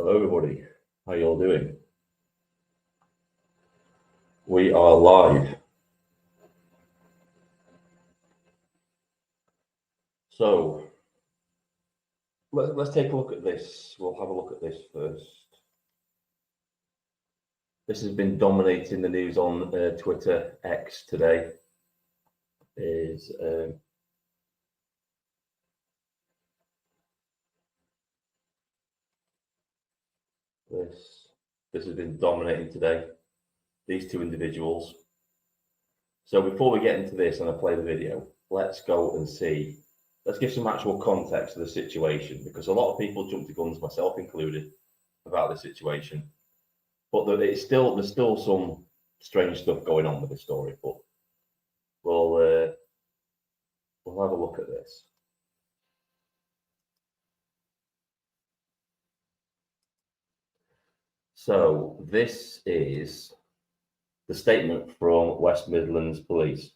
Hello, everybody. How you all doing? We are live. So let's take a look at this. We'll have a look at this first. This has been dominating the news on Twitter X today. Is this has been dominating today? These two individuals. So before we get into this and I play the video, let's go and see. Let's give some actual context to the situation, because a lot of people jump to guns, myself included, about the situation. But there's still some strange stuff going on with the story. But we'll have a look at this. So this is the statement from West Midlands Police.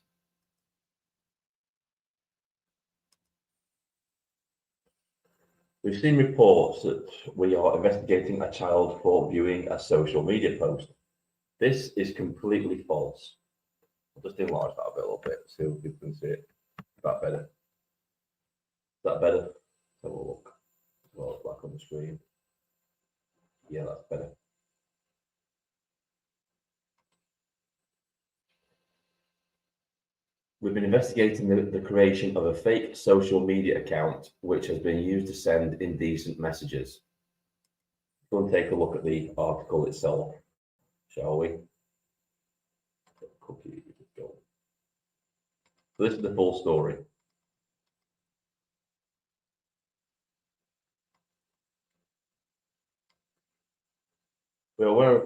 We've seen reports that we are investigating a child for viewing a social media post. This is completely false. I'll just enlarge that a little bit so people can see it. Is that better? Is that better? Let's have a look. Well, it's back on the screen. Yeah, that's better. We've been investigating the creation of a fake social media account which has been used to send indecent messages. Go and take a look at the article itself, shall we? Cookie, go. So this is the full story. We are aware of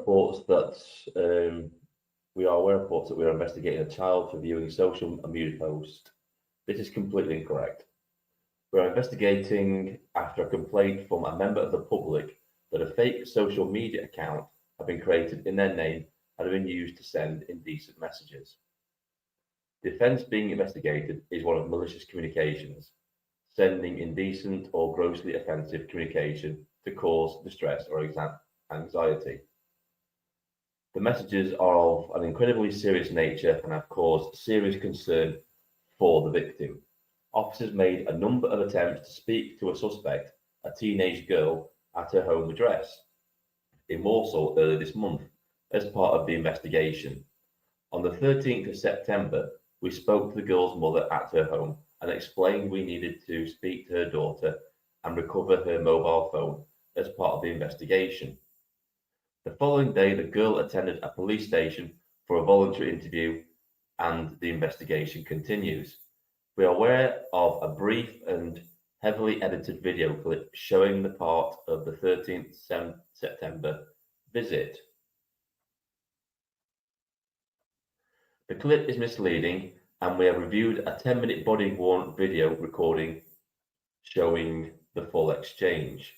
reports that we are investigating a child for viewing social media post. This is completely incorrect. We are investigating after a complaint from a member of the public that a fake social media account had been created in their name and had been used to send indecent messages. The offence being investigated is one of malicious communications, sending indecent or grossly offensive communication to cause distress or anxiety. The messages are of an incredibly serious nature and have caused serious concern for the victim. Officers made a number of attempts to speak to a suspect, a teenage girl, at her home address in Walsall earlier this month as part of the investigation. On the 13th of September, we spoke to the girl's mother at her home and explained we needed to speak to her daughter and recover her mobile phone as part of the investigation. The following day, the girl attended a police station for a voluntary interview and the investigation continues. We are aware of a brief and heavily edited video clip showing the part of the 13th September visit. The clip is misleading and we have reviewed a 10-minute body-worn video recording showing the full exchange.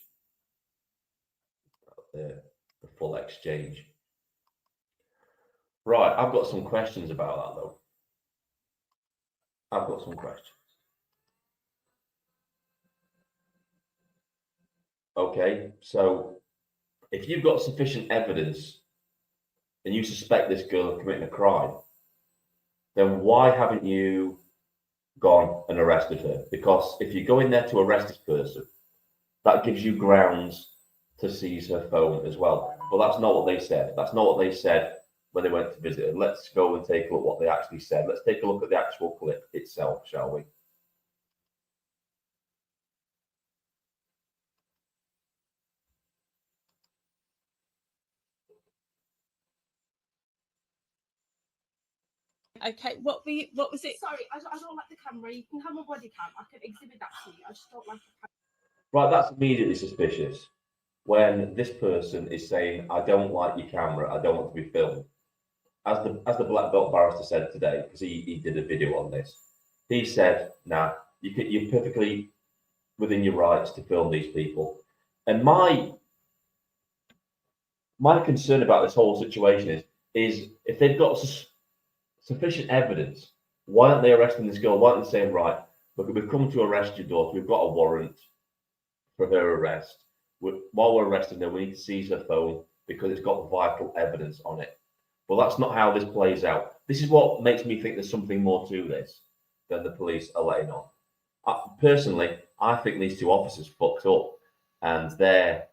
The full exchange. Right, I've got some questions about that though. I've got some questions. Okay, so if you've got sufficient evidence and you suspect this girl of committing a crime, then why haven't you gone and arrested her? Because if you go in there to arrest this person, that gives you grounds to seize her phone as well. But that's not what they said. That's not what they said when they went to visit her. Let's go and take a look at what they actually said. Let's take a look at the actual clip itself, shall we? Okay, what was it? Sorry, I don't like the camera. You can have a body cam. I can exhibit that to you. I just don't like the camera. Right, that's immediately suspicious. When this person is saying, I don't like your camera, I don't want to be filmed. As the black belt barrister said today, because he did a video on this, he said, nah, you're perfectly within your rights to film these people. And my concern about this whole situation is if they've got sufficient evidence, why aren't they arresting this girl? Why aren't they saying, right, look, we've come to arrest your daughter, we've got a warrant for her arrest, while we're arresting her, we need to seize her phone because it's got vital evidence on it. But that's not how this plays out. This is what makes me think there's something more to this than the police are letting on. Personally, I think these two officers fucked up, and their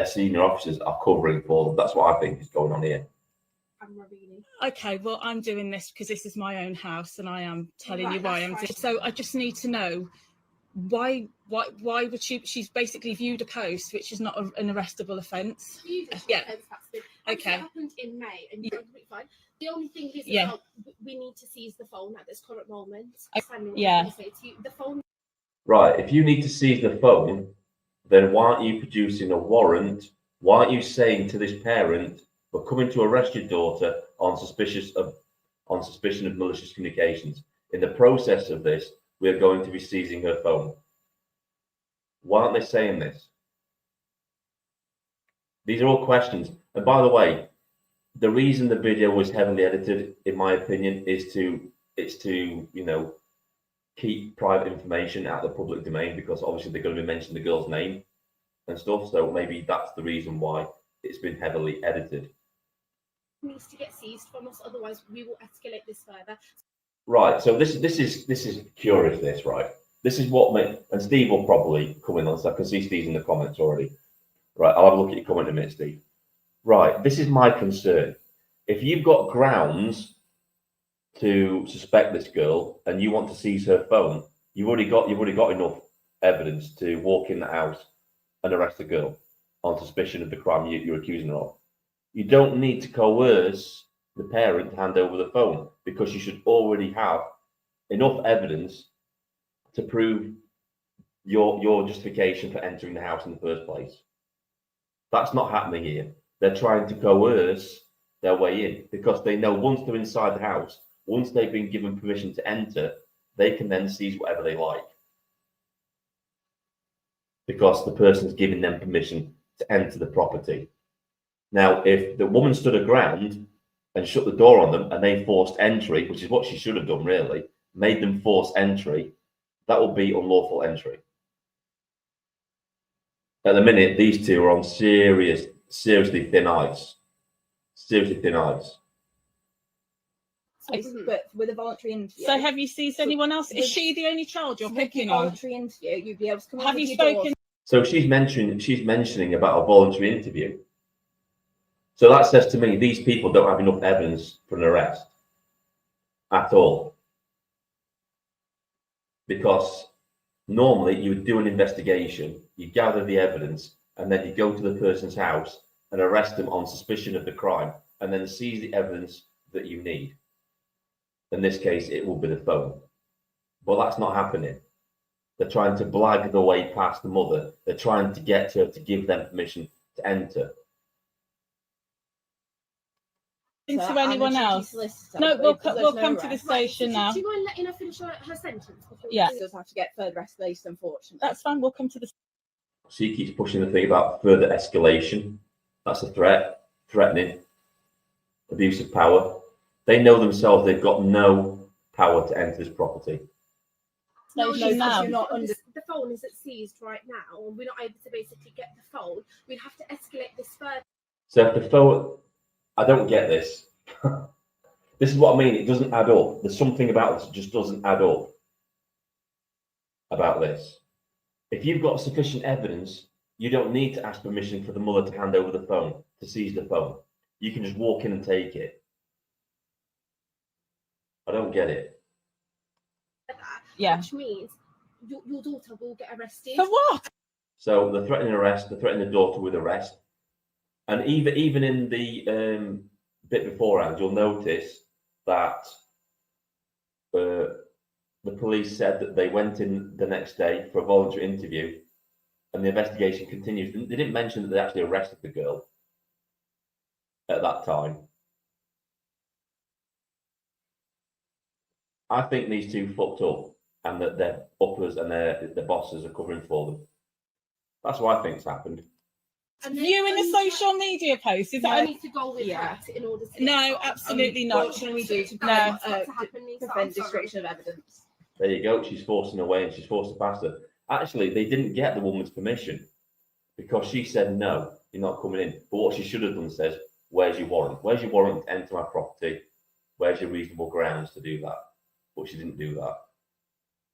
senior officers are covering for them. That's what I think is going on here. Okay, well, I'm doing this because this is my own house, and I am telling you Right, why that's I'm doing fine. it. So I just need to know why would she's basically viewed a post, which is not an arrestable offence. Yeah. Okay. It happened in May, and you're completely fine. The only thing is, Yeah. we need to seize the phone at this current moment. Yeah. The phone. Right, if you need to seize the phone, then why aren't you producing a warrant? Why aren't you saying to this parent, we're coming to arrest your daughter on suspicion of malicious communications? In the process of this, we are going to be seizing her phone. Why aren't they saying this? These are all questions. And by the way, the reason the video was heavily edited, in my opinion, is to keep private information out of the public domain, because obviously they're going to be mentioning the girl's name and stuff. So maybe that's the reason why it's been heavily edited. Needs to get seized from us, otherwise we will escalate this further. Right. So this is curious. This right. This is what and Steve will probably come in on this. I can see Steve's in the comments already. Right. I'll have a look at your comment in a minute, Steve. Right. This is my concern. If you've got grounds to suspect this girl and you want to seize her phone, you've already got enough evidence to walk in the house and arrest the girl on suspicion of the crime you're accusing her of. You don't need to coerce the parent to hand over the phone, because you should already have enough evidence to prove your justification for entering the house in the first place. That's not happening here. They're trying to coerce their way in, because they know once they're inside the house, once they've been given permission to enter, they can then seize whatever they like, because the person's giving them permission to enter the property. Now, if the woman stood her ground and shut the door on them and they forced entry, which is what she should have done really, made them force entry, that would be unlawful entry. At the minute, these two are on seriously thin ice. Seriously thin ice. But with a voluntary interview. So have you seized anyone else? Is she the only child you're picking on? Voluntary interview, you'd be able to come Have in you with your spoken? So she's mentioning about a voluntary interview. So that says to me, these people don't have enough evidence for an arrest at all. Because normally you would do an investigation, you gather the evidence, and then you go to the person's house and arrest them on suspicion of the crime, and then seize the evidence that you need. In this case, it will be the phone. But that's not happening. They're trying to blag the way past the mother. They're trying to get her to give them permission to enter. Into anyone else? No, we'll come to the station now. Do you mind letting her finish her sentence? Yeah. She does have to get further escalation, unfortunately. That's fine. We'll come to the. She keeps pushing the thing about further escalation. That's a threat, threatening, abuse of power. They know themselves they've got no power to enter this property. No, Station now. you're not the phone isn't seized right now, and we're not able to basically get the phone. We'd have to escalate this further. So if the phone, I don't get this. This is what I mean. It doesn't add up. There's something about this that just doesn't add up about this. If you've got sufficient evidence, you don't need to ask permission for the mother to hand over the phone, to seize the phone. You can just walk in and take it. I don't get it. Yeah. Which means your daughter will get arrested. For what? So they're threatening arrest. They're threatening the daughter with arrest. And even in the bit beforehand, you'll notice that the police said that they went in the next day for a voluntary interview, and the investigation continues. They didn't mention that they actually arrested the girl at that time. I think these two fucked up, and that their uppers and their bosses are covering for them. That's what I think's happened. And Viewing a social media post, is I that? need to go with Yeah. that in order to. No, absolutely not. What can we do to No. prevent destruction of evidence? There you go. She's forcing her way, and she's forced to pass her. Actually, they didn't get the woman's permission because she said, no, you're not coming in. But what she should have done says, where's your warrant? Where's your warrant to enter my property? Where's your reasonable grounds to do that? But she didn't do that.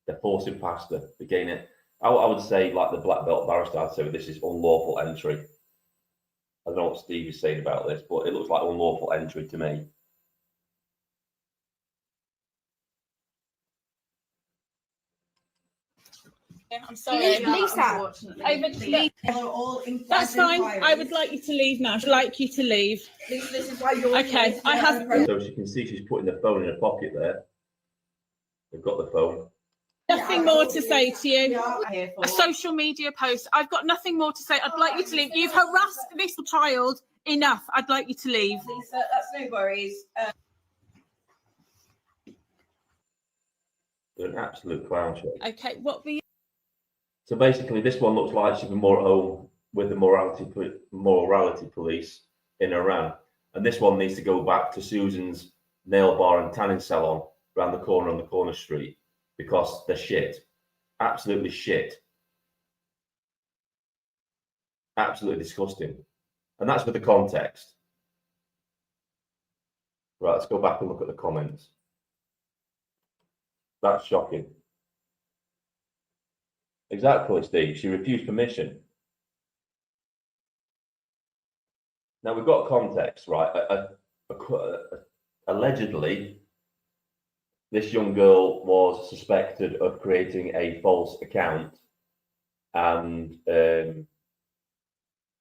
They're forcing past her. Again, I would say, like the black belt barrister, I'd say this is unlawful entry. I don't know what Steve is saying about this, but it looks like unlawful entry to me. I'm sorry. Lisa, Unfortunately. That's fine. I would like you to leave now. I'd like you to leave. Lisa, this is why you're Okay, here. I have- So she can see she's putting the phone in her pocket there. They've got the phone. Nothing more to say to you. Here for. A social media post. I've got nothing more to say. I'd like you to leave. You've harassed this child enough. I'd like you to leave. Lisa, that's no worries. They're an absolute clown show. Okay, what were you? So basically, this one looks like she's been more at home with the morality police in Iran. And this one needs to go back to Susan's nail bar and tanning salon around the corner on the corner street because they're shit. Absolutely shit. Absolutely disgusting. And that's with the context. Right, let's go back and look at the comments. That's shocking. Exactly, Steve. She refused permission. Now we've got context, right? Allegedly, this young girl was suspected of creating a false account and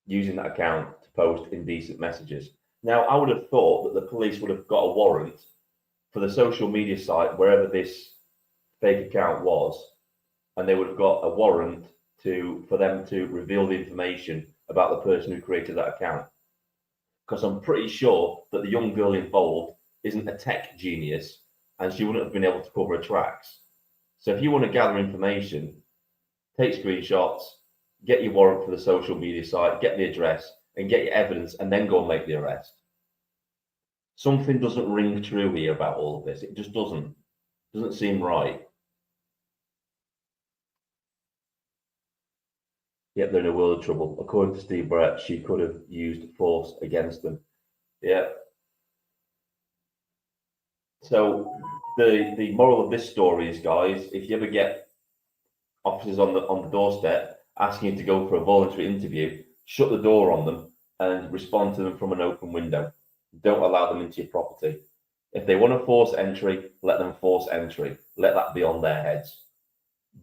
using that account to post indecent messages. Now, I would have thought that the police would have got a warrant for the social media site, wherever this fake account was, and they would have got a warrant for them to reveal the information about the person who created that account. Because I'm pretty sure that the young girl involved isn't a tech genius and she wouldn't have been able to cover her tracks. So if you want to gather information, take screenshots, get your warrant for the social media site, get the address and get your evidence and then go and make the arrest. Something doesn't ring true here about all of this. It just doesn't seem right. Yep, they're in a world of trouble. According to Steve Brett, she could have used force against them. Yeah. So the moral of this story is, guys, if you ever get officers on the doorstep asking you to go for a voluntary interview, shut the door on them and respond to them from an open window. Don't allow them into your property. If they want to force entry, let them force entry. Let that be on their heads.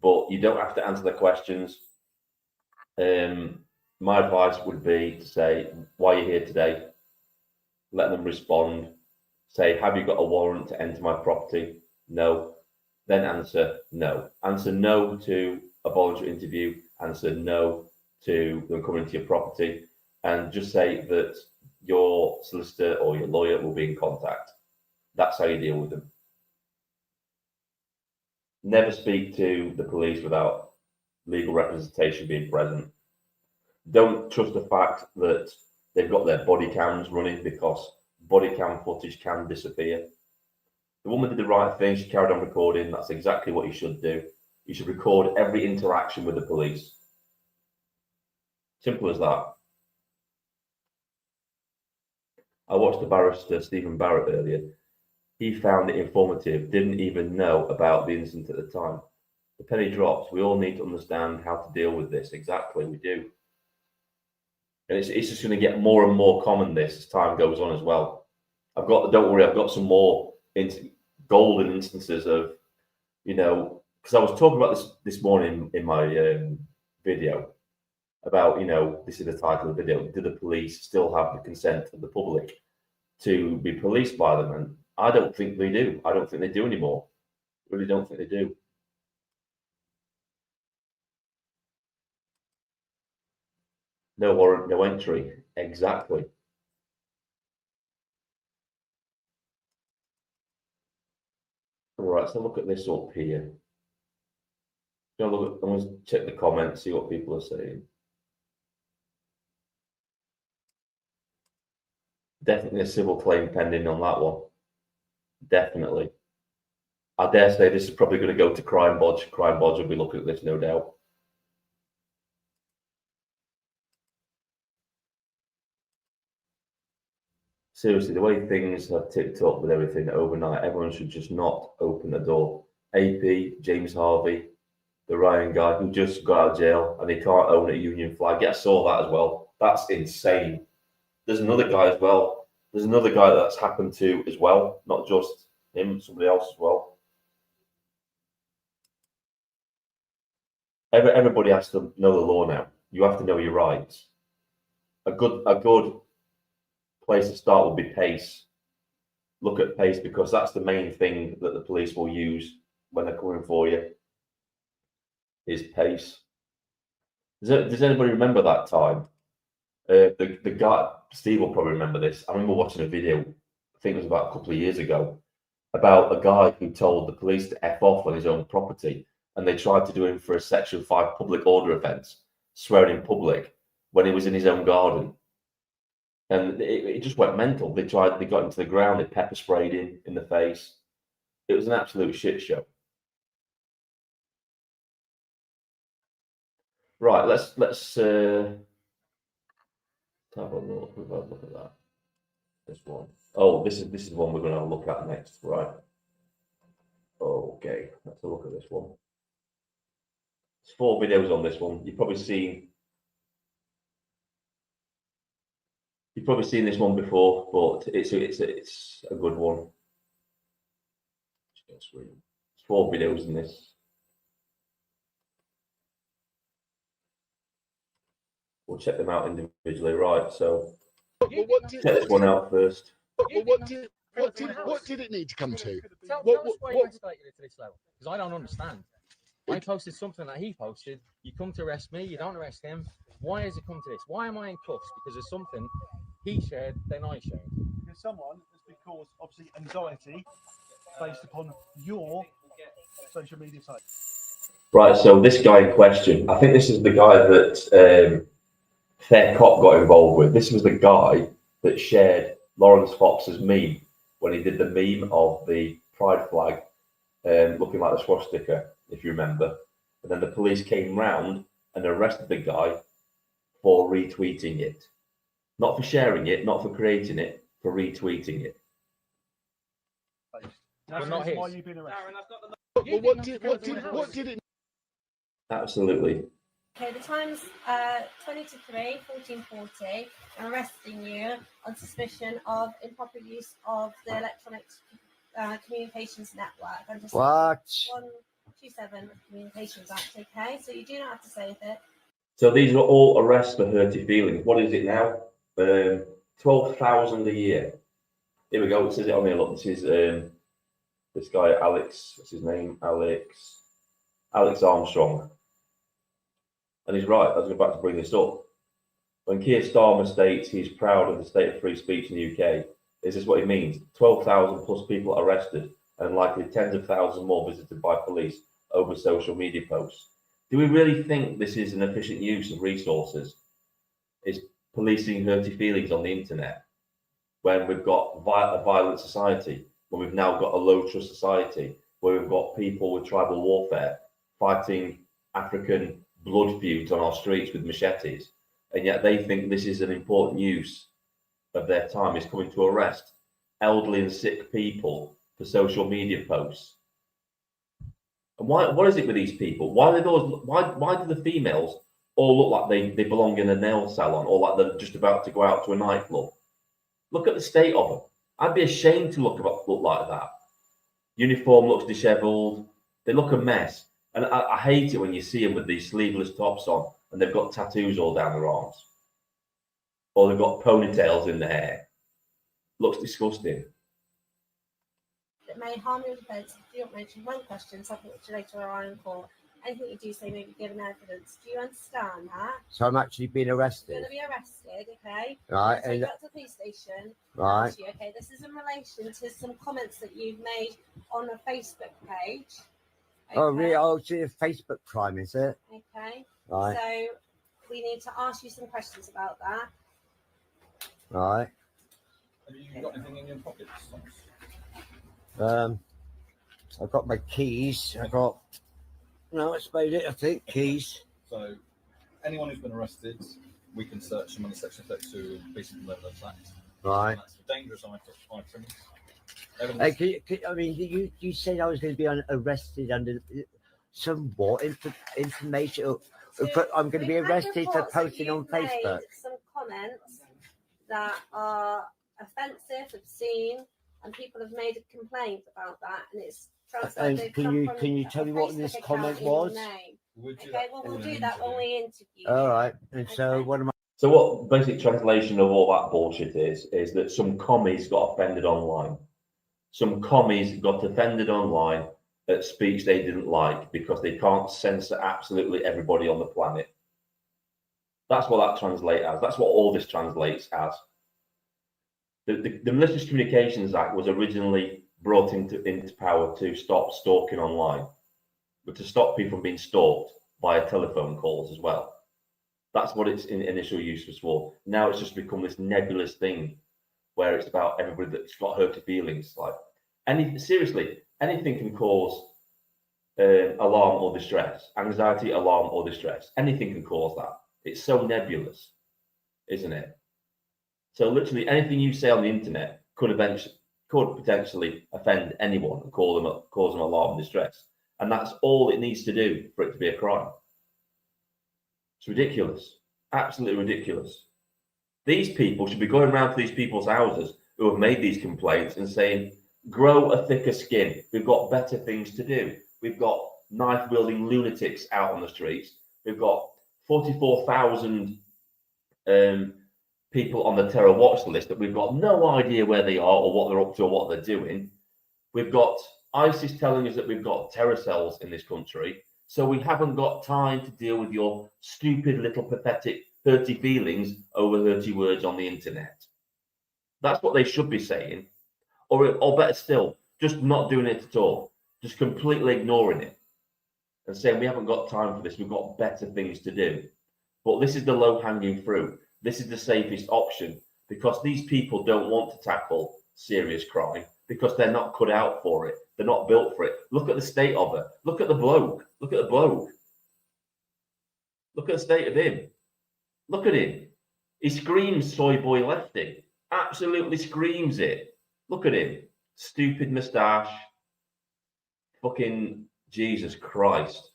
But you don't have to answer the questions. My advice would be to say, why are you here today? Let them respond. Say, have you got a warrant to enter my property? No. Then answer no. Answer no to a voluntary interview. Answer no to them coming into your property. And just say that your solicitor or your lawyer will be in contact. That's how you deal with them. Never speak to the police without legal representation being present. Don't trust the fact that they've got their body cams running, because body cam footage can disappear. The woman did the right thing. She carried on recording. That's exactly what you should do. You should record every interaction with the police. Simple as that. I watched the barrister Stephen Barrett earlier. He found it informative, didn't even know about the incident at the time. The penny drops. We all need to understand how to deal with this. Exactly, we do. And it's just going to get more and more common this as time goes on as well. Don't worry, I've got some more golden instances of, because I was talking about this morning in my video about, this is the title of the video, do the police still have the consent of the public to be policed by them? And I don't think they do. I don't think they do anymore. I really don't think they do. No warrant, no entry. Exactly. All right, so look at this up here. I'm going to check the comments, see what people are saying. Definitely a civil claim pending on that one. Definitely. I dare say this is probably going to go to Crime Bodge. Crime Bodge will be looking at this, no doubt. seriously, the way things have ticked up with everything overnight, everyone should just not open the door. AP, James Harvey, the Ryan guy who just got out of jail and he can't own a Union flag. Yeah, I saw that as well. That's insane. There's another guy as well. There's another guy that's happened to as well, not just him, somebody else as well. Everybody has to know the law now. You have to know your rights. A good place to start would be pace. Look at pace because that's the main thing that the police will use when they're coming for you. Is pace. Does anybody remember that time? The guy, Steve will probably remember this. I remember watching a video, I think it was about a couple of years ago, about a guy who told the police to F off on his own property, and they tried to do him for a Section 5 public order offence, swearing in public when he was in his own garden. And it just went mental. They got him to the ground, they pepper sprayed him in the face. It was an absolute shit show. Right, let's have a look. We've got a look at that. This one. Oh, this is one we're going to look at next, right? Okay, let's have a look at this one. There's 4 videos on this one. You've probably seen this one before, but it's a good one. There's 4 videos in this. We'll check them out individually, right? So check this one out first. What did it need to come to? Tell us why you escalated it to this level, because I don't understand. I posted something that he posted. You come to arrest me, you don't arrest him. Why has it come to this? Why am I in cuffs? Because of something he shared, then I shared. Because someone has been caused, obviously, anxiety based upon your social media site. Right, so this guy in question, I think this is the guy that Fair Cop got involved with. This was the guy that shared Lawrence Fox's meme when he did the meme of the pride flag looking like a swastika, if you remember. And then the police came round and arrested the guy for retweeting it. Not for sharing it, not for creating it, for retweeting it. That's not his. why you've been arrested. What did it? Absolutely. Okay, the time's 20 to 3, 14:40. I'm arresting you on suspicion of improper use of the electronic communications network. I'm just What? 127 Communications Act, okay? So you do not have to say anything. So these are all arrests for hurty feelings. What is it now? 12,000 a year. Here we go. It says it on here. Look, this is this guy Alex. What's his name? Alex Armstrong. And he's right. I was about to bring this up. When Keir Starmer states he's proud of the state of free speech in the UK, is this what it means? 12,000 plus people arrested and likely tens of thousands more visited by police over social media posts. Do we really think this is an efficient use of resources? Is policing hurty feelings on the internet when we've got a violent society, when we've now got a low trust society, where we've got people with tribal warfare fighting African blood feuds on our streets with machetes, and yet they think this is an important use of their time, is coming to arrest elderly and sick people for social media posts. And what is it with these people? Why do the females all look like they belong in a nail salon, or like they're just about to go out to a nightclub? Look at the state of them. I'd be ashamed to look like that. Uniform looks dishevelled. They look a mess. And I hate it when you see them with these sleeveless tops on and they've got tattoos all down their arms. Or they've got ponytails in their hair. Looks disgusting. That may harm your defence if you don't mention one question, something which you later are in court. Anything you do say may be given evidence. Do you understand that? So I'm actually being You're arrested. going to be arrested, okay? Right. So you And got to the police station. right. Ask you, okay, this is in relation to some comments that you've made on a Facebook page. Okay? Oh, really? Oh, it's a Facebook crime, is it? Okay. Right. So we need to ask you some questions about that. Right. Have you got anything in your pockets? I've got my keys. No, that's about it, I think. Keys. So, anyone who's been arrested, we can search them under Section 32 of the Peelian Midlands Act. Right. Dangerous items. I mean, you said I was going to be arrested under some what information? But I'm going to be We've had arrested for reports that posting on you've made Facebook. some comments that are offensive, obscene, and people have made a complaint about that, and it's And they've can come you from can you tell a me what Facebook this account comment in your was? name. Okay, well we'll do that when we interview. All right. And so Okay. what am I? So what basic translation of all that bullshit is that some commies got offended online. Some commies got offended online at speech they didn't like because they can't censor absolutely everybody on the planet. That's what that translates as. That's what all this translates as. The Malicious Communications Act was originally brought into power to stop stalking online, but to stop people from being stalked via telephone calls as well. That's what its initial use was for. Now it's just become this nebulous thing where it's about everybody that's got hurt feelings. Like seriously, anything can cause alarm or distress, anxiety, alarm or distress. Anything can cause that. It's so nebulous, isn't it? So literally anything you say on the internet could potentially offend anyone and cause them alarm and distress. And that's all it needs to do for it to be a crime. It's ridiculous. Absolutely ridiculous. These people should be going around to these people's houses who have made these complaints and saying, grow a thicker skin. We've got better things to do. We've got knife-wielding lunatics out on the streets. We've got 44,000 people on the terror watch list that we've got no idea where they are or what they're up to or what they're doing. We've got ISIS telling us that we've got terror cells in this country. So we haven't got time to deal with your stupid little pathetic hurty feelings over hurty words on the internet. That's what they should be saying. Or better still, just not doing it at all. Just completely ignoring it and saying we haven't got time for this. We've got better things to do. But this is the low-hanging fruit. This is the safest option because these people don't want to tackle serious crime because they're not cut out for it. They're not built for it. Look at the state of it. Look at the bloke. Look at the bloke. Look at the state of him. Look at him. He screams soy boy lefty. Absolutely screams it. Look at him. Stupid moustache. Fucking Jesus Christ.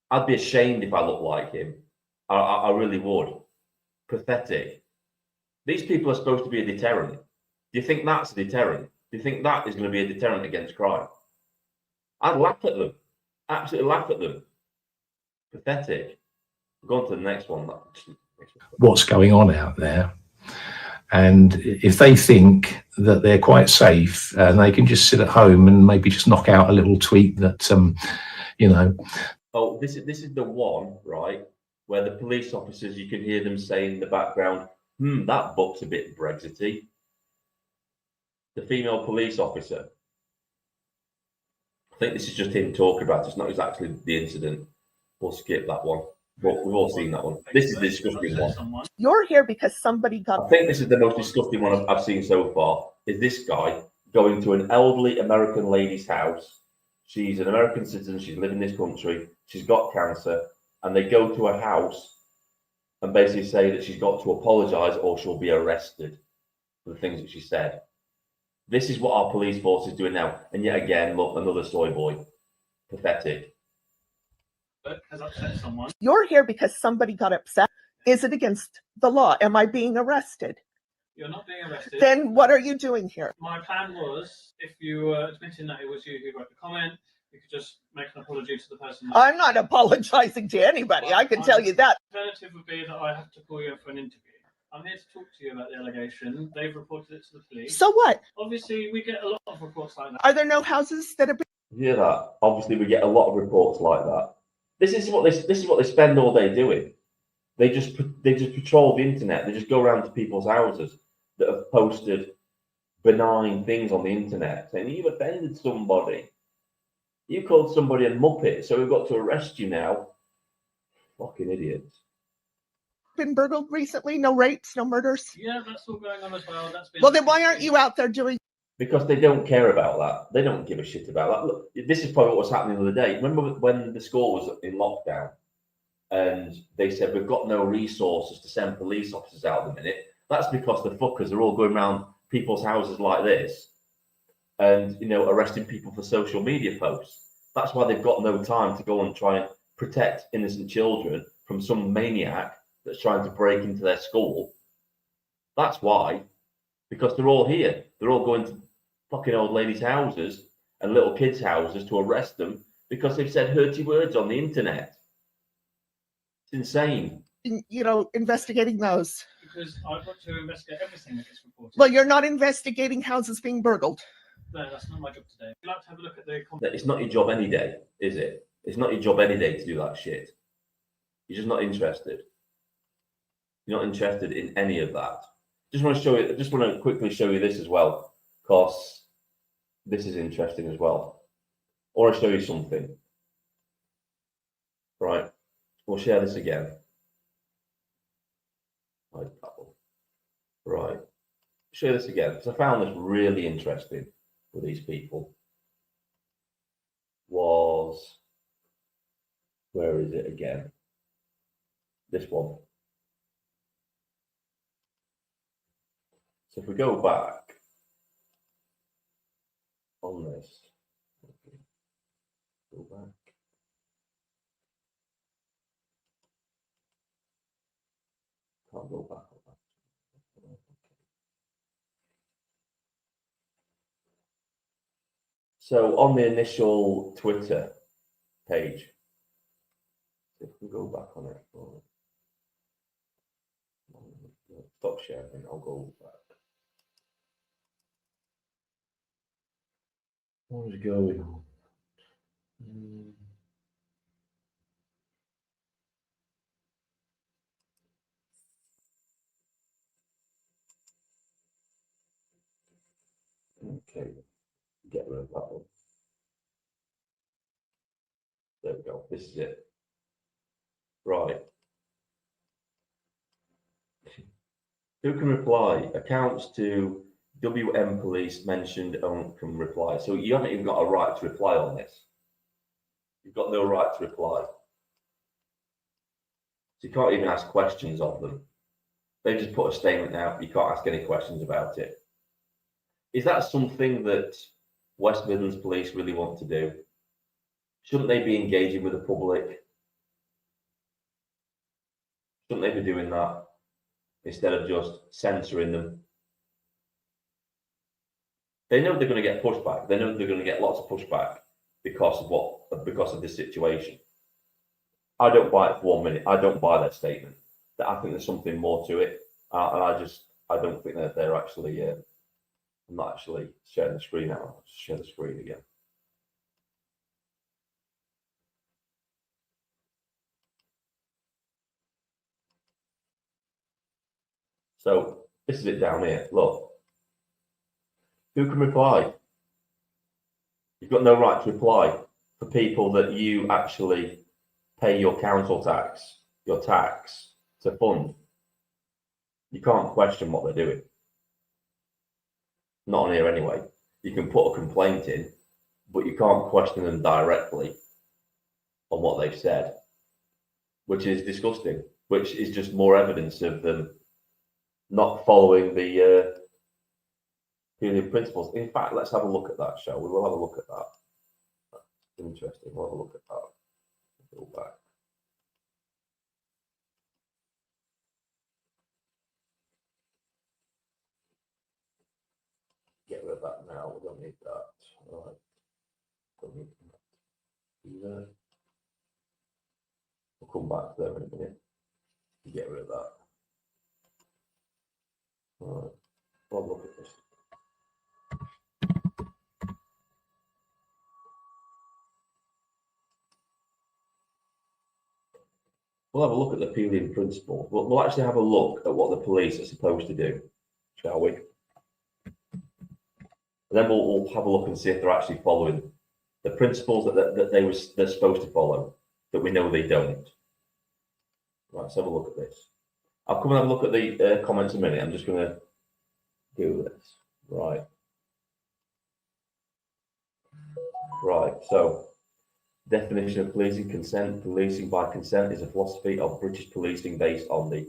I'd be ashamed if I looked like him. I really would. Pathetic. These people are supposed to be a deterrent. Do you think that's a deterrent? Do you think that is going to be a deterrent against crime? I'd laugh at them. Absolutely laugh at them. Pathetic. Go on to the next one. What's going on out there? And if they think that they're quite safe and they can just sit at home and maybe just knock out a little tweet that, you know. Oh, this is the one, right, where the police officers, you can hear them saying in the background, that book's a bit Brexity. The female police officer. I think this is just him talking about it. It's not exactly the incident. We'll skip that one. But we've all seen that one. This is the disgusting one. You're here because somebody got. I think this is the most disgusting one I've seen so far. Is this guy going to an elderly American lady's house? She's an American citizen. She's living in this country. She's got cancer, and they go to her house and basically say that she's got to apologise or she'll be arrested for the things that she said. This is what our police force is doing now. And yet again, look, another soy boy. Pathetic. Has upset someone. You're here because somebody got upset. Is it against the law? Am I being arrested? You're not being arrested. Then what are you doing here? My plan was, if you were admitting that it was you who wrote the comment, you could just make an apology to the person. I'm not apologizing to anybody. I can tell you that. The alternative would be that I have to call you in for an interview. I'm here to talk to you about the allegation. They've reported it to the police. So what? Obviously, we get a lot of reports like that. Are there no houses that have been? You hear that? Obviously, we get a lot of reports like that. This is what they spend all day doing. They just patrol the internet. They just go around to people's houses that have posted benign things on the internet, saying you've offended somebody. You called somebody a muppet, so we've got to arrest you now. Fucking idiots. Been burgled recently? No rapes, no murders? Yeah, that's all going on as well. Well, then why aren't you out there doing? Because they don't care about that. They don't give a shit about that. Look, this is probably what was happening the other day. Remember when the school was in lockdown and they said, we've got no resources to send police officers out at the minute. That's because the fuckers are all going around people's houses like this and, you know, arresting people for social media posts. That's why they've got no time to go and try and protect innocent children from some maniac that's trying to break into their school. That's why, because they're all here. They're all going to fucking old ladies' houses and little kids' houses to arrest them because they've said hurty words on the internet. It's insane. You know, investigating those. Because I've got to investigate everything that gets reported. Well, you're not investigating houses being burgled. No, that's not my job today. I'd like to have a look at the. It's not your job any day, is it? It's not your job any day to do that shit. You're just not interested. You're not interested in any of that. Just want to show you. Just want to quickly show you this as well, because this is interesting as well. Or I'll show you something. Right. We'll share this again. Right. Show this again because I found this really interesting with these people. Was, where is it again? This one. So if we go back on this, go back. Can't go back on that. So on the initial Twitter page, if we go back on it, stop sharing, I'll go back. What is going on? Okay, get rid of that one. There we go. This is it. Right. Who can reply? Accounts to WM Police mentioned can reply. So you haven't even got a right to reply on this. You've got no right to reply. So you can't even ask questions of them. They just put a statement out. You can't ask any questions about it. Is that something that West Midlands Police really want to do? Shouldn't they be engaging with the public? Shouldn't they be doing that instead of just censoring them? They know they're going to get pushback. They know they're going to get lots of pushback because of this situation. I don't buy it for 1 minute. I don't buy that statement. That I think there's something more to it, and I don't think that they're actually. I'm not actually sharing the screen now. I'll just share the screen again. So this is it down here. Look. Who can reply? You've got no right to reply for people that you actually pay your council tax, your tax to fund. You can't question what they're doing. Not on here anyway. You can put a complaint in, but you can't question them directly on what they've said, which is disgusting, which is just more evidence of them not following the Peelian principles. In fact, let's have a look at that, shall we? We'll have a look at that. That's interesting. We'll have a look at that. Go back. Get rid of that now. We don't need that. All right. Don't need that either. We'll come back to there in a minute. Get rid of that. All right. We'll have a look at this. We'll have a look at the Peelian principle. We'll actually have a look at what the police are supposed to do, shall we? And then we'll have a look and see if they're actually following the principles that they're supposed to follow, that we know they don't. Right, let's have a look at this. I'll come and have a look at the comments in a minute. I'm just going to do this. Right. Right, so definition of policing: consent. Policing by consent is a philosophy of British policing based on the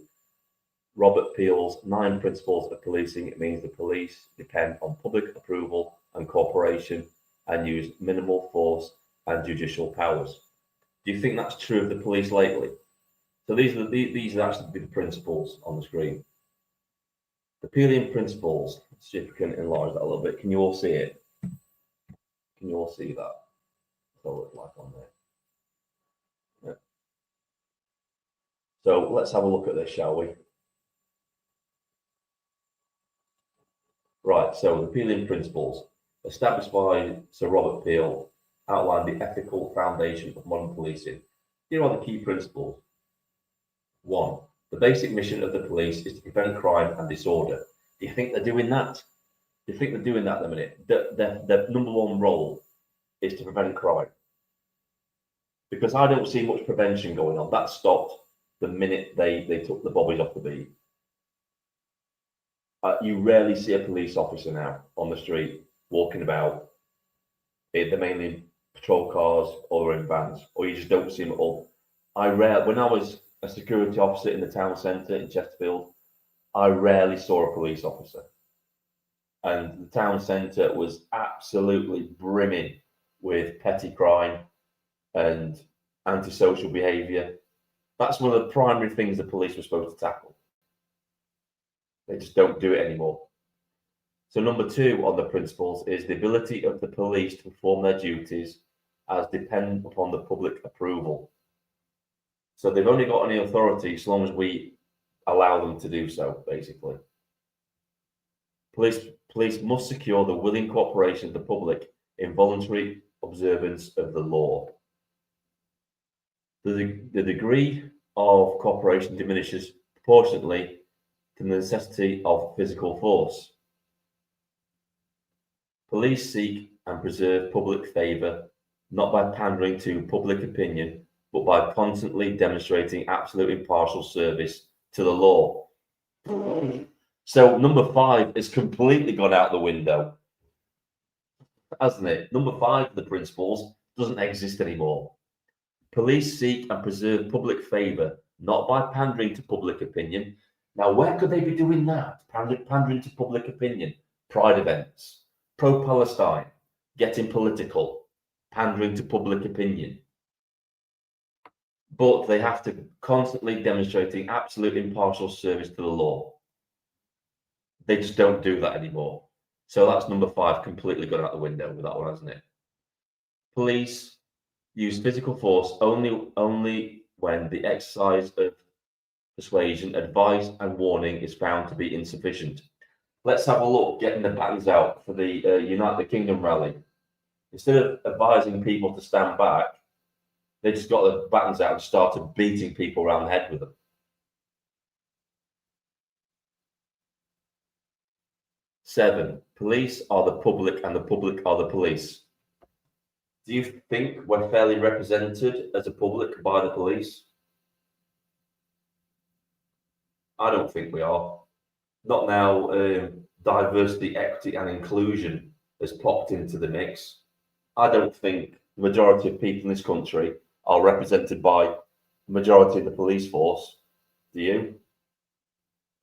Robert Peel's 9 principles of policing, it means the police depend on public approval and cooperation and use minimal force and judicial powers. Do you think that's true of the police lately? So these are actually the principles on the screen. The Peelian principles. Let's see if we can enlarge that a little bit. Can you all see it? Can you all see that? What it looks like on there. Yeah. So let's have a look at this, shall we? Right, so the Peelian principles, established by Sir Robert Peel, outline the ethical foundation of modern policing. Here are the key principles. 1. The basic mission of the police is to prevent crime and disorder. Do you think they're doing that? Do you think they're doing that at the minute? Their number one role is to prevent crime. Because I don't see much prevention going on. That stopped the minute they took the bobbies off the beat. You rarely see a police officer now on the street walking about. They're mainly patrol cars or in vans, or you just don't see them at all. When I was a security officer in the town centre in Chesterfield, I rarely saw a police officer. And the town centre was absolutely brimming with petty crime and antisocial behaviour. That's one of the primary things the police were supposed to tackle. They just don't do it anymore. So number 2 on the principles is the ability of the police to perform their duties as dependent upon the public approval. So they've only got any authority as long as we allow them to do so, basically. Police must secure the willing cooperation of the public in voluntary observance of the law. The degree of cooperation diminishes proportionately to the necessity of physical force. Police seek and preserve public favour, not by pandering to public opinion, but by constantly demonstrating absolute impartial service to the law. So number 5 is completely gone out the window, hasn't it? Number 5 of the principles doesn't exist anymore. Police seek and preserve public favour, not by pandering to public opinion. Now, where could they be doing that? Pandering to public opinion, pride events, pro-Palestine, getting political, pandering to public opinion. But they have to constantly demonstrating absolute impartial service to the law. They just don't do that anymore. So that's number 5, completely gone out the window with that one, hasn't it? Police use physical force only when the exercise of persuasion, advice, and warning is found to be insufficient. Let's have a look, getting the batons out for the Unite the Kingdom rally. Instead of advising people to stand back, they just got the batons out and started beating people around the head with them. 7, police are the public and the public are the police. Do you think we're fairly represented as a public by the police? I don't think we are. Not now diversity, equity and inclusion has popped into the mix. I don't think the majority of people in this country are represented by the majority of the police force. Do you?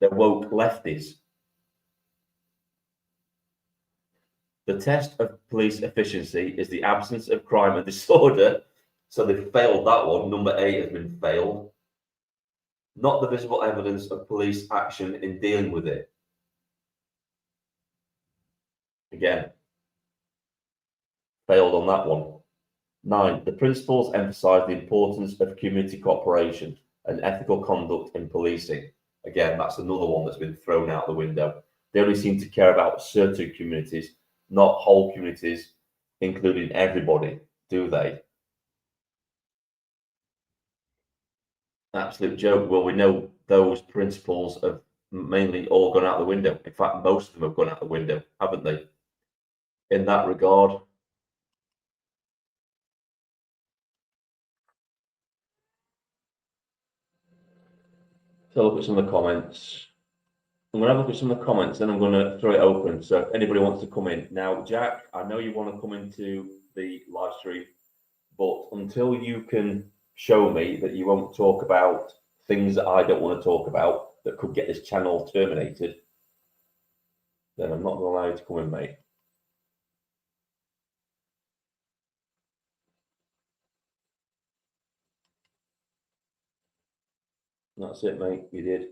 They're woke lefties. The test of police efficiency is the absence of crime and disorder. So they've failed that one. Number 8 has been failed. Not the visible evidence of police action in dealing with it. Again, failed on that one. 9, the principles emphasise the importance of community cooperation and ethical conduct in policing. Again, that's another one that's been thrown out the window. They only seem to care about certain communities, not whole communities, including everybody, do they? Absolute joke. Well, we know those principles have mainly all gone out the window. In fact, most of them have gone out the window, haven't they? In that regard. So look at some of the comments. I'm going to have a look at some of the comments, then I'm going to throw it open. So if anybody wants to come in. Now, Jack, I know you want to come into the live stream, but until you can show me that you won't talk about things that I don't want to talk about, that could get this channel terminated, then I'm not going to allow you to come in, mate. That's it, mate. You did.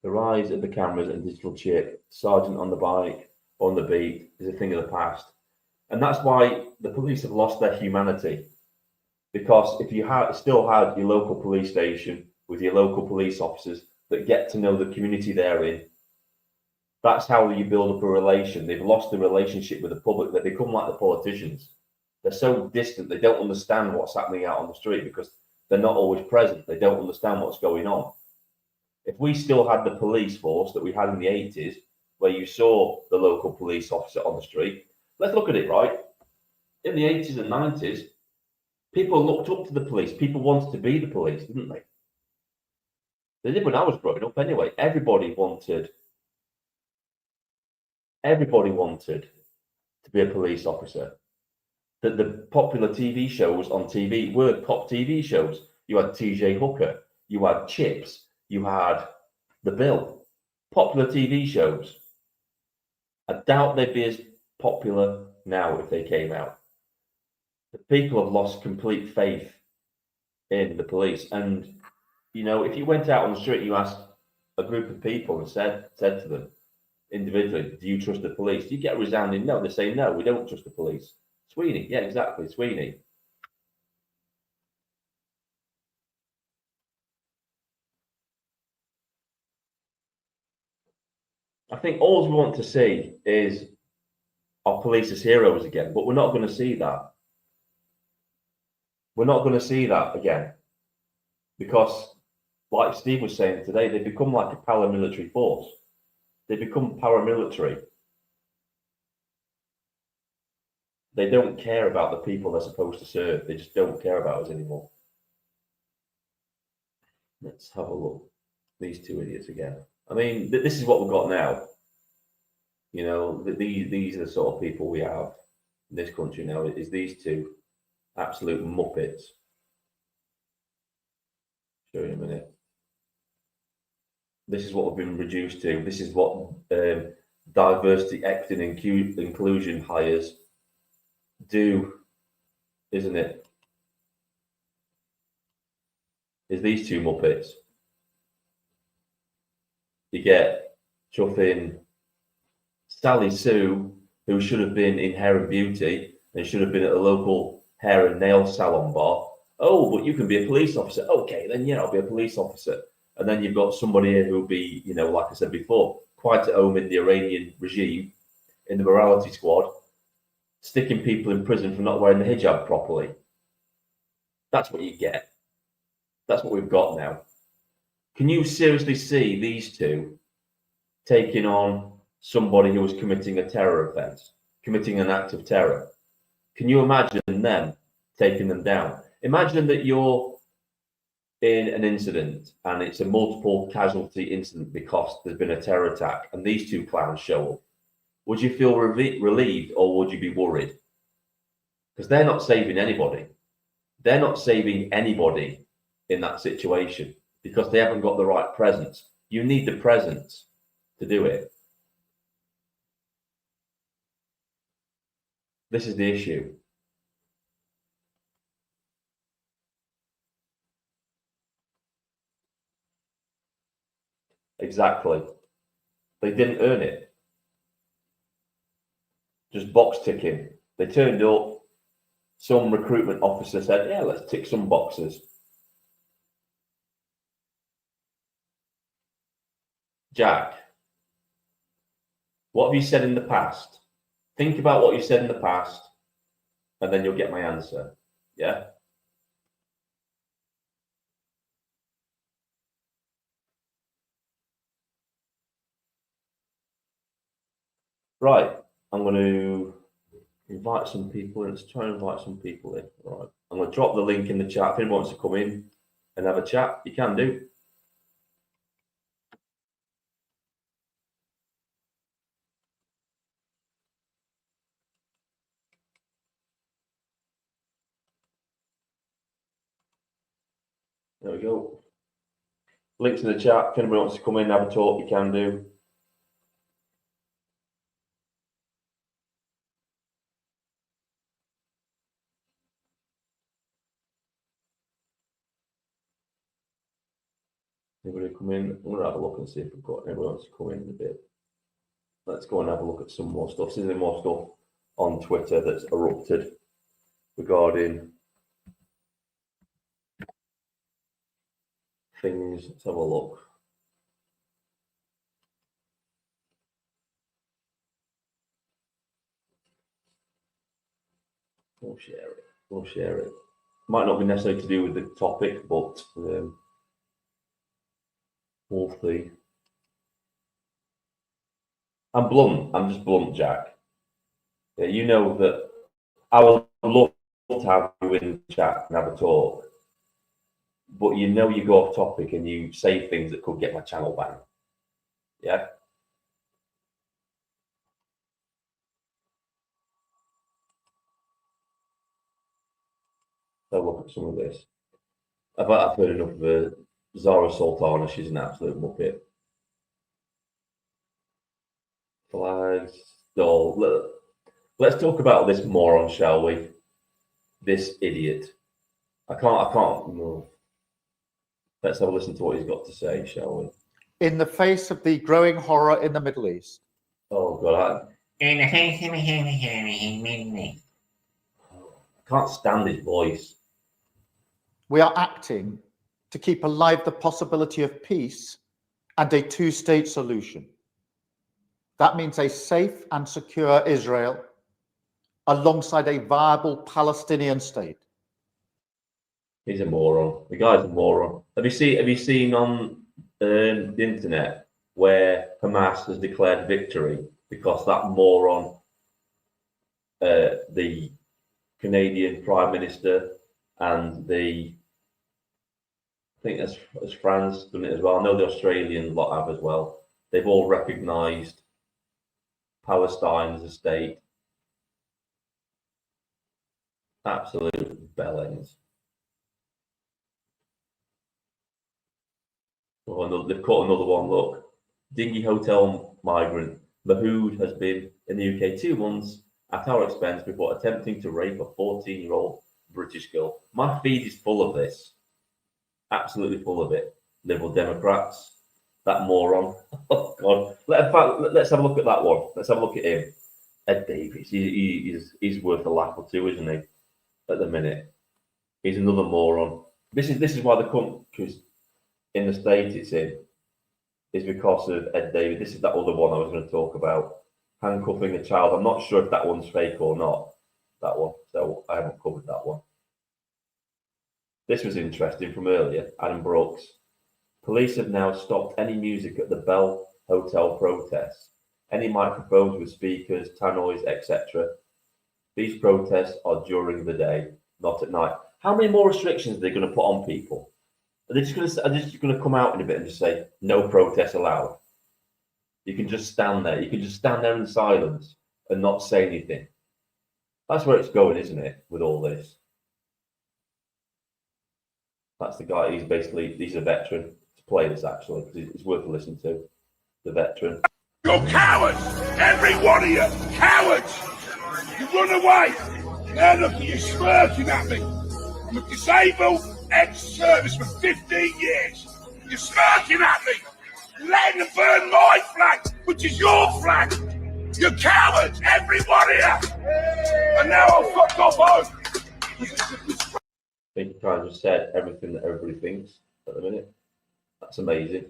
The rise of the cameras and digital chip, sergeant on the bike, on the beat, is a thing of the past. And that's why the police have lost their humanity. Because if you still had your local police station with your local police officers that get to know the community they're in, that's how you build up a relation. They've lost the relationship with the public. They become like the politicians. They're so distant, they don't understand what's happening out on the street because they're not always present. They don't understand what's going on. If we still had the police force that we had in the 80s, where you saw the local police officer on the street, let's look at it, right? In the 80s and 90s, people looked up to the police. People wanted to be the police, didn't they? They did when I was growing up anyway. Everybody wanted to be a police officer. The popular TV shows on TV were top TV shows. You had TJ Hooker, you had Chips, you had The Bill. Popular TV shows. I doubt they'd be as popular now if they came out. The people have lost complete faith in the police. And, you know, if you went out on the street and you asked a group of people and said to them individually, do you trust the police? You get a resounding no. They say, no, we don't trust the police. Sweeney, yeah, exactly, Sweeney. I think all we want to see is our police as heroes again, but we're not going to see that. We're not going to see that again because, like Steve was saying today, they become like a paramilitary force. They become paramilitary. They don't care about the people they're supposed to serve. They just don't care about us anymore. Let's have a look. These two idiots again. I mean, this is what we've got now. You know, these are the sort of people we have in this country now, is these two absolute muppets. Show you in a minute. This is what we've been reduced to. This is what diversity, equity, and inclusion hires do, isn't it? Is these two muppets. You get chuffing Sally Sue, who should have been in Hair and Beauty and should have been at a local hair and nail salon bar. Oh, but you can be a police officer. Okay, then yeah, I'll be a police officer. And then you've got somebody here who'll be, you know, like I said before, quite at home in the Iranian regime, in the morality squad, sticking people in prison for not wearing the hijab properly. That's what you get. That's what we've got now. Can you seriously see these two taking on somebody who was committing a terror offence, committing an act of terror? Can you imagine them taking them down? Imagine that you're in an incident and it's a multiple casualty incident because there's been a terror attack and these two clowns show up. Would you feel relieved or would you be worried? Because they're not saving anybody. They're not saving anybody in that situation because they haven't got the right presence. You need the presence to do it. This is the issue. Exactly. They didn't earn it. Just box ticking. They turned up. Some recruitment officer said, yeah, let's tick some boxes. Jack, what have you said in the past? Think about what you said in the past, and then you'll get my answer. Yeah? Right. I'm going to invite some people in. Let's try and invite some people in. Right. I'm going to drop the link in the chat. If anyone wants to come in and have a chat, you can do. There we go. Links in the chat. If anybody wants to come in and have a talk, you can do. Anybody come in? I'm gonna have a look and see if we've got anyone wants to come in a bit. Let's go and have a look at some more stuff. Is there more stuff on Twitter that's erupted regarding things? Let's have a look. We'll share it. We'll share it. Might not be necessarily to do with the topic, but we'll see. I'm blunt. I'm just blunt, Jack. Yeah, you know that I would love to have you in the chat and have a talk, but you know you go off topic and you say things that could get my channel banned. Yeah. So look at some of this. I've heard enough of Zara Sultana. She's an absolute muppet. Flags. No, let's talk about this moron, shall we? This idiot. I can't. No. Let's have a listen to what he's got to say, shall we? In the face of the growing horror in the Middle East. Oh God! I can't stand his voice. We are acting to keep alive the possibility of peace and a two-state solution. That means a safe and secure Israel alongside a viable Palestinian state. He's a moron. The guy's a moron. Have you seen on the internet where Hamas has declared victory because that moron, the Canadian Prime Minister, and I think as France done it as well. I know the Australian lot have as well. They've all recognised Palestine as a state. Absolute bellends. Oh, they've caught another one. Look, dinghy hotel migrant Mahood has been in the UK 2 months at our expense before attempting to rape a 14-year-old British girl. My feed is full of this. Absolutely full of it. Liberal Democrats, that moron. Oh God! Let's have a look at that one. Let's have a look at him. Ed Davies. He's worth a laugh or two, isn't he? At the minute, he's another moron. This is why the countries in the state it's in is because of Ed Davies. This is that other one I was going to talk about. Handcuffing a child. I'm not sure if that one's fake or not. That one. So I haven't covered that one. This was interesting from earlier. Adam Brooks. Police have now stopped any music at the Bell Hotel protests. Any microphones with speakers, tannoys, etc. These protests are during the day, not at night. How many more restrictions are they going to put on people? Are they just going to come out in a bit and just say no protests allowed? You can just stand there. You can just stand there in silence and not say anything. That's where it's going, isn't it? With all this. That's the guy. He's a veteran. To play this actually because it's worth listening to. The veteran. You're cowards! Every one of you! Cowards! You run away! Now look at you smirking at me! I'm a disabled ex-service for 15 years! You're smirking at me! You're letting them burn my flag, which is your flag! You're cowards! Every one of you! And now I'll fuck off home! I think he kind of just said everything that everybody thinks at the minute. That's amazing.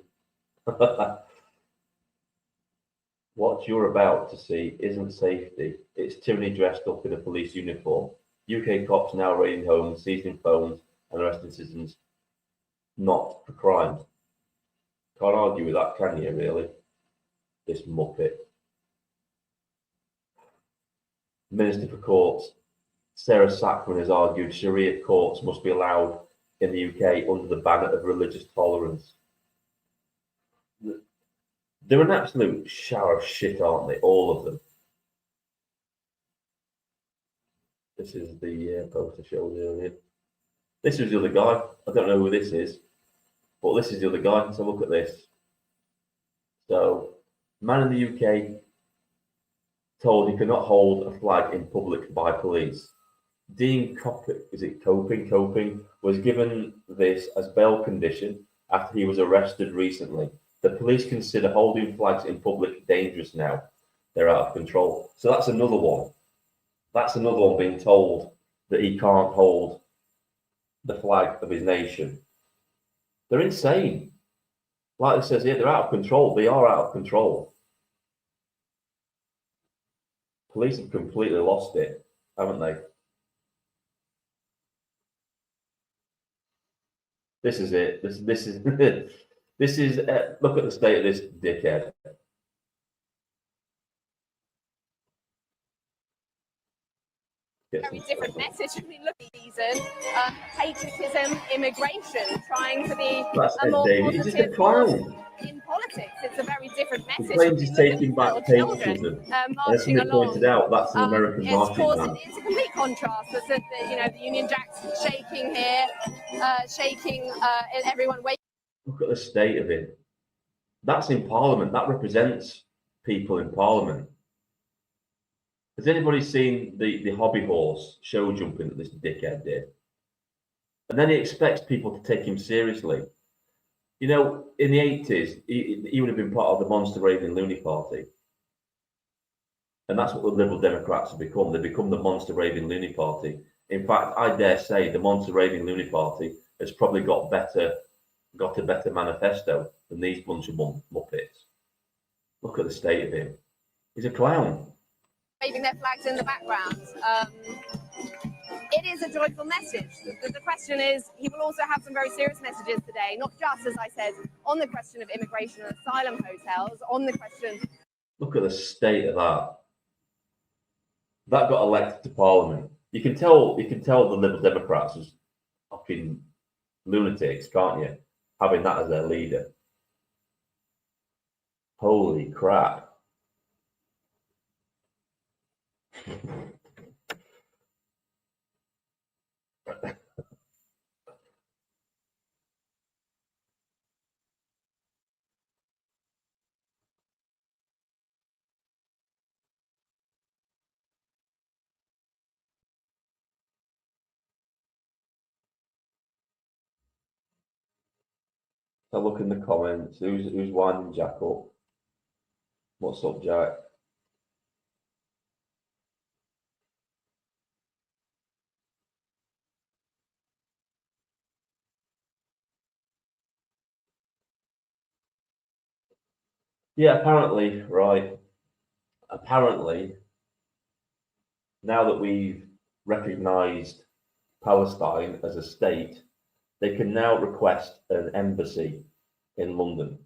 What you're about to see isn't safety. It's tyranny dressed up in a police uniform. UK cops now raiding homes, seizing phones, and arresting citizens not for crimes. Can't argue with that, can you, really? This muppet. Minister for Courts, Sarah Sackman, has argued Sharia courts must be allowed in the UK under the banner of religious tolerance. They're an absolute shower of shit, aren't they? All of them. This is the poster showed earlier. This is the other guy. I don't know who this is. But this is the other guy. So look at this. So, man in the UK told he cannot hold a flag in public by police. Dean Coping was given this as bail condition after he was arrested recently. The police consider holding flags in public dangerous now. They're out of control. So that's another one. That's another one being told that he can't hold the flag of his nation. They're insane. Like it says here, they're out of control. They are out of control. Police have completely lost it, haven't they? This is it. This is this is. Look at the state of this dickhead. Very different message. If we look at season, patriotism, immigration, trying to be a more positive force in politics. It's a very different message. He claims he's taking back patriotism. As somebody pointed out, that's an American marching band. It's a complete contrast. The Union Jack's shaking here, everyone waiting. Look at the state of it. That's in Parliament. That represents people in Parliament. Has anybody seen the hobby horse show jumping that this dickhead did? And then he expects people to take him seriously. You know, in the 80s, he would have been part of the Monster Raving Loony Party. And that's what the Liberal Democrats have become. They've become the Monster Raving Loony Party. In fact, I dare say the Monster Raving Loony Party has probably got a better manifesto than these bunch of muppets. Look at the state of him. He's a clown. Waving their flags in the background. It is a joyful message. The question is, he will also have some very serious messages today, not just, as I said, on the question of immigration and asylum hotels, on the question. Look at the state of that. That got elected to Parliament. You can tell the Liberal Democrats as fucking lunatics, can't you? Having that as their leader. Holy crap. So look in the comments. Who's winding Jack up? What's up, Jack? Yeah, apparently, right. Apparently, now that we've recognised Palestine as a state, they can now request an embassy in London.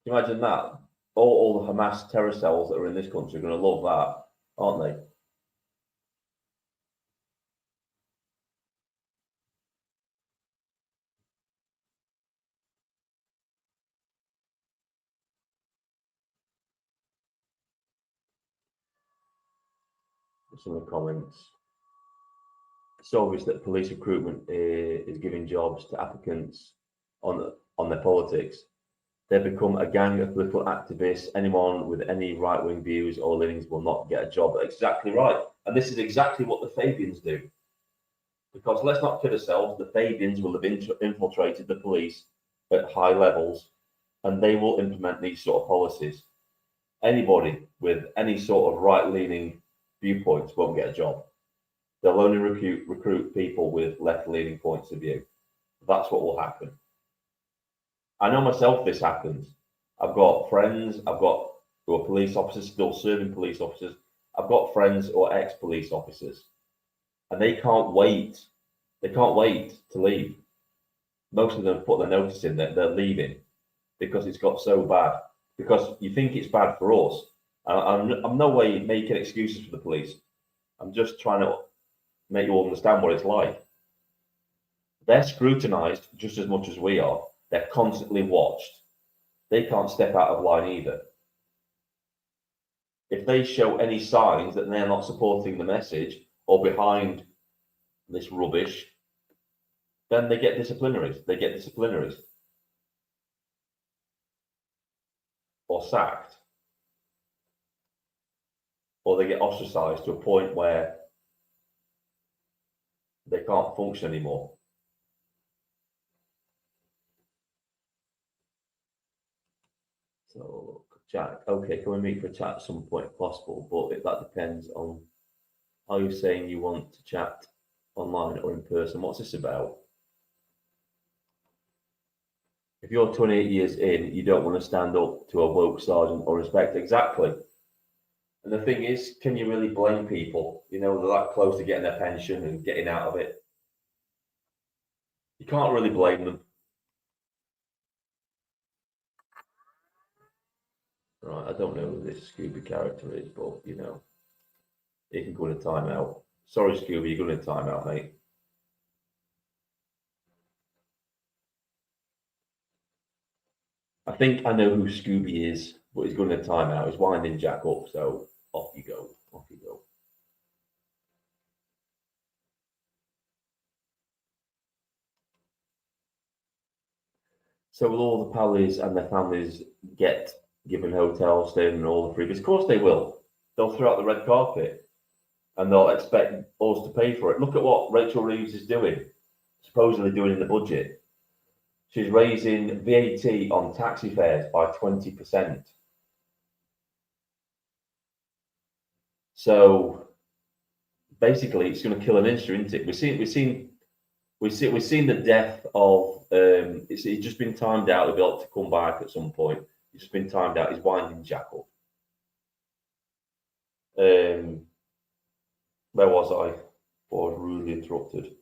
Can you imagine that? All the Hamas terror cells that are in this country are going to love that, aren't they? Some of the comments. It's obvious that police recruitment is giving jobs to applicants on their politics. They've become a gang of political activists. Anyone with any right-wing views or leanings will not get a job. Exactly right. And this is exactly what the Fabians do. Because let's not kid ourselves, the Fabians will have infiltrated the police at high levels, and they will implement these sort of policies. Anybody with any sort of right-leaning viewpoints won't get a job. They'll only recruit people with left-leaning points of view. That's what will happen. I know myself this happens. I've got friends, who are police officers, still serving police officers. I've got friends who are ex-police officers. And they can't wait. They can't wait to leave. Most of them put their notice in that they're leaving because it's got so bad. Because you think it's bad for us. I'm no way making excuses for the police. I'm just trying to make you all understand what it's like. They're scrutinised just as much as we are. They're constantly watched. They can't step out of line either. If they show any signs that they're not supporting the message or behind this rubbish, then they get disciplinaries. They get disciplinaries. Or sacked. Or they get ostracized to a point where they can't function anymore. So, Jack, okay, can we meet for a chat at some point if possible? But if that depends on, are you saying you want to chat online or in person? What's this about? If you're 28 years in, you don't want to stand up to a woke sergeant or respect. Exactly. And the thing is, can you really blame people? You know, they're that close to getting their pension and getting out of it. You can't really blame them. Right, I don't know who this Scooby character is, but, you know, he can go in a timeout. Sorry, Scooby, you're going in a timeout, mate. I think I know who Scooby is, but he's going in a timeout. He's winding Jack up, so off you go. Off you go. So will all the Pallies and their families get given hotels, staying and all the freebies? Of course they will. They'll throw out the red carpet and they'll expect us to pay for it. Look at what Rachel Reeves is doing, supposedly doing in the budget. She's raising VAT on taxi fares by 20%. So basically, it's going to kill an industry, isn't it? We've seen the death of. It's just been timed out. He'll be able to come back at some point. It's just been timed out. He's winding Jack up. Where was I? Before I was rudely interrupted.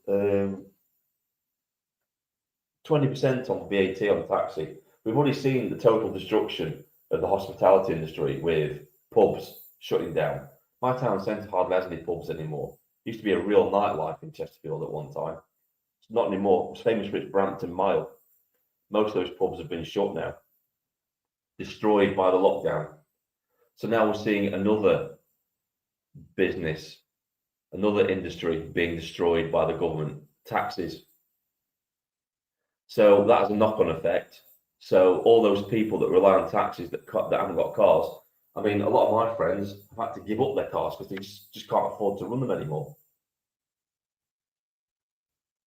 20% on VAT on taxi. We've already seen the total destruction of the hospitality industry with pubs shutting down. My town centre hardly has any pubs anymore. It used to be a real nightlife in Chesterfield at one time. It's not anymore. It's famous for its Brampton Mile. Most of those pubs have been shut now, destroyed by the lockdown. So now we're seeing another business, another industry being destroyed by the government, taxis. So that has a knock-on effect. So all those people that rely on taxis that haven't got cars, I mean, a lot of my friends have had to give up their cars because they just can't afford to run them anymore.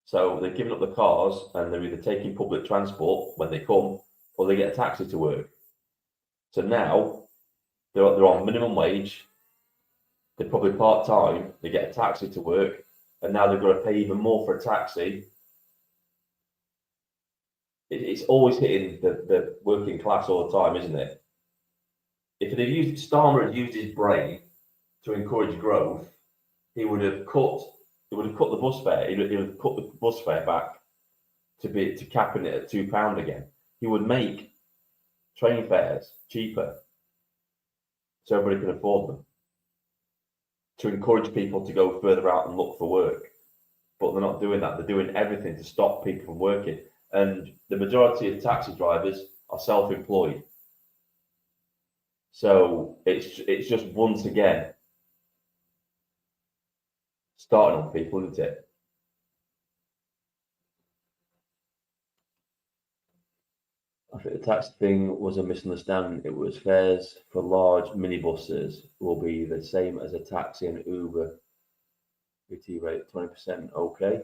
So they're giving up the cars and they're either taking public transport when they come or they get a taxi to work. So now they're on minimum wage, they're probably part-time, they get a taxi to work, and now they've got to pay even more for a taxi. It's always hitting the working class all the time, isn't it? If Starmer had used his brain to encourage growth, he would have cut the bus fare. He would have cut the bus fare back to capping it at £2 again. He would make train fares cheaper so everybody can afford them, to encourage people to go further out and look for work. But they're not doing that. They're doing everything to stop people from working. And the majority of taxi drivers are self-employed. So it's just once again starting on people, isn't it? I think the taxi thing was a misunderstanding. It was fares for large minibuses will be the same as a taxi and Uber. VAT rate 20%. Okay.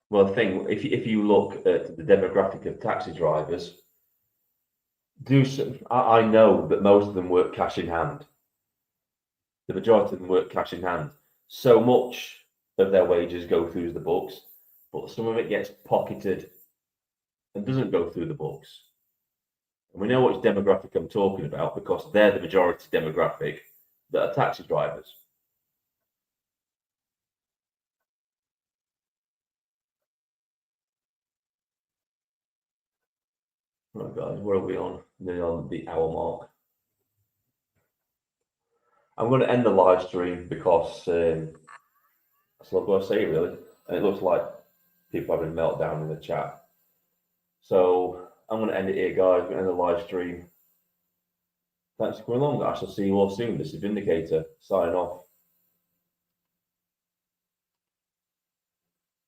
Well, the thing, if you look at the demographic of taxi drivers, I know that most of them work cash in hand. The majority of them work cash in hand. So much of their wages go through the books, but some of it gets pocketed and doesn't go through the books. And we know which demographic I'm talking about because they're the majority demographic that are taxi drivers. Right, guys, where are we on? Nearly on the hour mark. I'm going to end the live stream because that's what I've got to say, really. And it looks like people having a meltdown in the chat. So I'm going to end it here, guys. I'm going to end the live stream. Thanks for coming along. I shall see you all soon. This is Vindicator. Sign off.